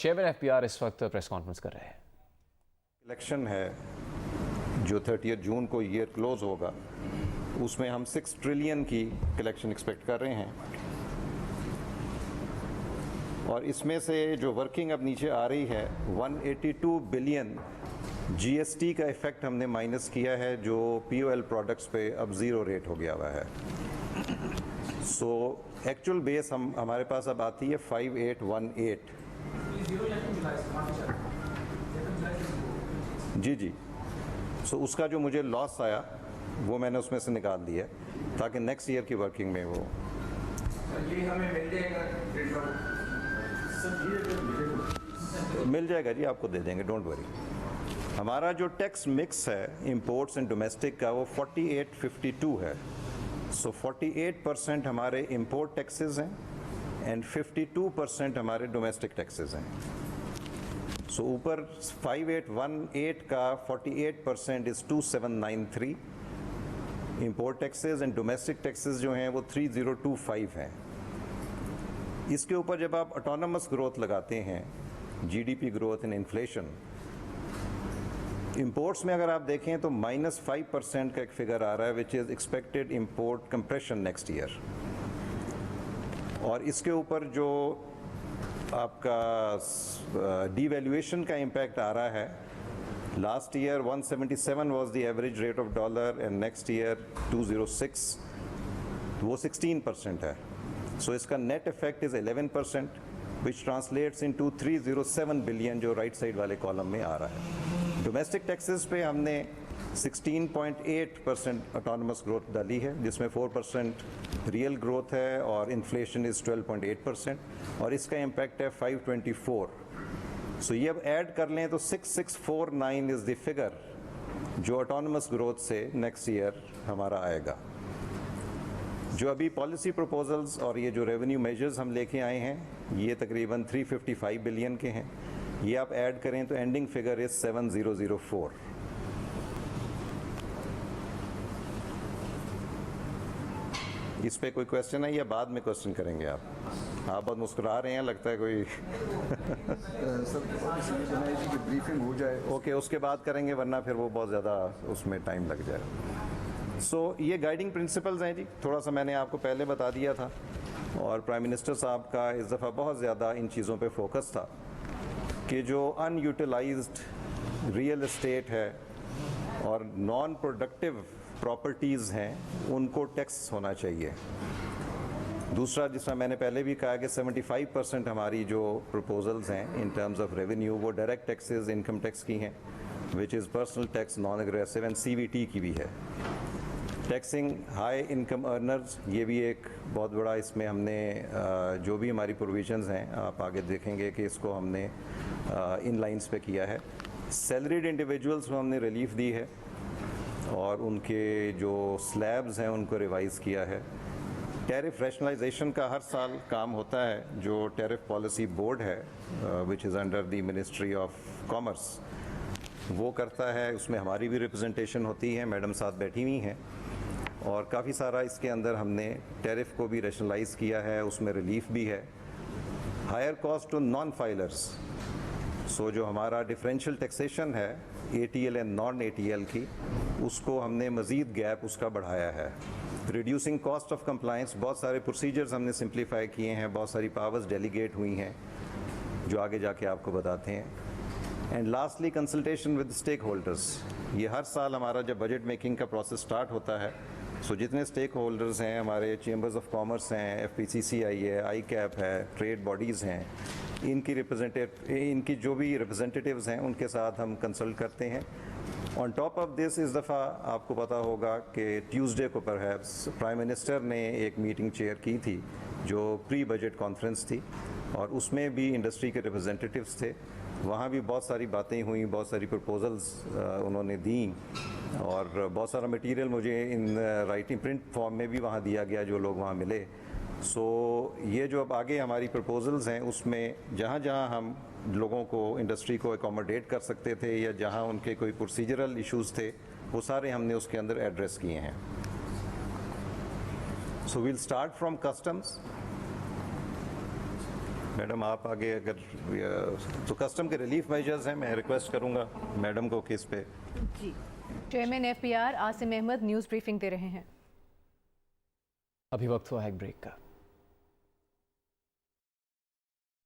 Chairman FPR इस वक्त press conference कर रहे हैं। इलेक्शन है जो 30 जून को ईयर क्लोज होगा, उसमें हम 6 ट्रिलियन की कलेक्शन एक्सपेक्ट कर रहे हैं और इसमें से जो वर्किंग अब नीचे आ रही है 182 बिलियन जीएसटी का इफेक्ट हमने माइनस किया है, जो पीओएल प्रोडक्ट्स पे अब ज़ीरो रेट हो गया हुआ है। सो एक्चुअल बेस हमारे पास अब आती है 5818। जी सो उसका जो मुझे लॉस आया वो मैंने उसमें से निकाल दिया ताकि नेक्स्ट ईयर की वर्किंग में वो ये हमें मिल जाएगा जी, आपको दे देंगे, डोंट वरी। हमारा जो टैक्स मिक्स है इंपोर्ट्स एंड डोमेस्टिक का वो 48-52 है। सो 48% हमारे इंपोर्ट टैक्सेस हैं एंड 52% हमारे डोमेस्टिक टैक्सेस हैं। सो ऊपर 5818 का 48% is 2793। Import taxes and domestic taxes जो हैं वो 3025 हैं। इसके ऊपर जब आप ऑटोनमस ग्रोथ लगाते हैं, GDP growth and inflation, imports में अगर आप देखें तो -5% का एक फिगर आ रहा है which is expected import compression next year. और इसके ऊपर जो आपका डीवैल्यूएशन का इम्पैक्ट आ रहा है, last year 177 was the average rate of dollar and next year 206, वो 16% है। सो इसका net effect is 11% which translates into 307 billion जो राइट साइड वाले कॉलम में आ रहा है। डोमेस्टिक टैक्सेस पे हमने 16.8% ऑटोनमस ग्रोथ डाली है, जिसमें 4% रियल ग्रोथ है और इन्फ्लेशन इज़ 12.8% और इसका इम्पैक्ट है 524। सो ये अब ऐड कर लें तो 6649 इज़ द फिगर जो ऑटोनमस ग्रोथ से नेक्स्ट ईयर हमारा आएगा। जो अभी पॉलिसी प्रपोजल्स और ये जो रेवेन्यू मेजर्स हम लेके आए हैं ये तकरीबन 355 बिलियन के हैं। ये आप ऐड करें तो एंडिंग फिगर इज़ 7004। इस पे कोई क्वेश्चन है या बाद में क्वेश्चन करेंगे आप बहुत मुस्कुरा रहे हैं, लगता है कोई सर ब्रीफिंग हो जाए। ओके, उसके बाद करेंगे, वरना फिर वो बहुत ज़्यादा उसमें टाइम लग जाएगा। सो ये गाइडिंग प्रिंसिपल्स हैं जी, थोड़ा सा मैंने आपको पहले बता दिया था और प्राइम मिनिस्टर साहब का इस दफ़ा बहुत ज़्यादा इन चीज़ों पे फोकस था कि जो अनयूटिलाइज्ड रियल एस्टेट है और नॉन प्रोडक्टिव प्रॉपर्टीज़ हैं उनको टैक्स होना चाहिए। दूसरा, जिसमें मैंने पहले भी कहा कि 75% हमारी जो प्रपोजल्स हैं इन टर्म्स ऑफ रेवेन्यू वो डायरेक्ट टैक्सेस इनकम टैक्स की हैं, which is personal tax, non aggressive and CVT की भी है। टैक्सिंग हाई इनकम अर्नर्स, ये भी एक बहुत बड़ा इसमें हमने जो भी हमारी प्रोविजंस हैं आप आगे देखेंगे कि इसको हमने इन लाइंस पे किया है। सैलरीड इंडिविजुअल्स को हमने रिलीफ दी है और उनके जो स्लैब्स हैं उनको रिवाइज़ किया है। टैरिफ रैशनलाइजेशन का हर साल काम होता है, जो टैरिफ पॉलिसी बोर्ड है which is under the ministry of commerce, वो करता है। उसमें हमारी भी रिप्रेजेंटेशन होती है, मैडम साथ बैठी हुई हैं और काफ़ी सारा इसके अंदर हमने टैरिफ को भी रैशनलाइज किया है, उसमें रिलीफ भी है। Higher cost to non filers, so जो हमारा डिफरेंशियल टैक्सेशन है एटीएल एंड नॉन एटीएल की, उसको हमने मज़ीद गैप उसका बढ़ाया है। रिड्यूसिंग कॉस्ट ऑफ कंप्लायंस, बहुत सारे प्रोसीजर्स हमने सिंप्लीफाई किए हैं, बहुत सारी पावर्स डेलीगेट हुई हैं जो आगे जाके आपको बताते हैं। And lastly consultation with stakeholders, ये हर साल हमारा जब बजट मेकिंग का प्रोसेस स्टार्ट होता है, सो जितने स्टेक होल्डर्स हैं, हमारे चेंबर्स ऑफ कॉमर्स हैं, FPCCI है, ICAP है, ट्रेड बॉडीज़ हैं, इनकी जो भी रिप्रेजेंटेटिव्स हैं उनके साथ हम कंसल्ट करते हैं। ऑन टॉप ऑफ दिस, इस दफ़ा आपको पता होगा कि ट्यूसडे को परहैप्स प्राइम मिनिस्टर ने एक मीटिंग चेयर की थी जो प्री बजट कॉन्फ्रेंस थी और उसमें भी इंडस्ट्री के रिप्रेजेंटेटिव्स थे। वहाँ भी बहुत सारी बातें हुई, बहुत सारी प्रपोजल्स उन्होंने दी और बहुत सारा मटेरियल मुझे इन राइटिंग प्रिंट फॉर्म में भी वहाँ दिया गया जो लोग वहाँ मिले। सो ये जो अब आगे हमारी प्रपोजल्स हैं उसमें जहाँ जहाँ हम लोगों को, इंडस्ट्री को एकोमोडेट कर सकते थे या जहाँ उनके कोई प्रोसीजरल इश्यूज़ थे, वो सारे हमने उसके अंदर एड्रेस किए हैं। So we'll start from customs. Madam आप आगे अगर तो कस्टम के रिलीफ मेजर्स हैं, मैं रिक्वेस्ट करूंगा मैडम को कि इस पे जी। Chairman FBR Asim Ahmed news briefing दे रहे हैं। अभी वक्त हुआ है एक ब्रेक का।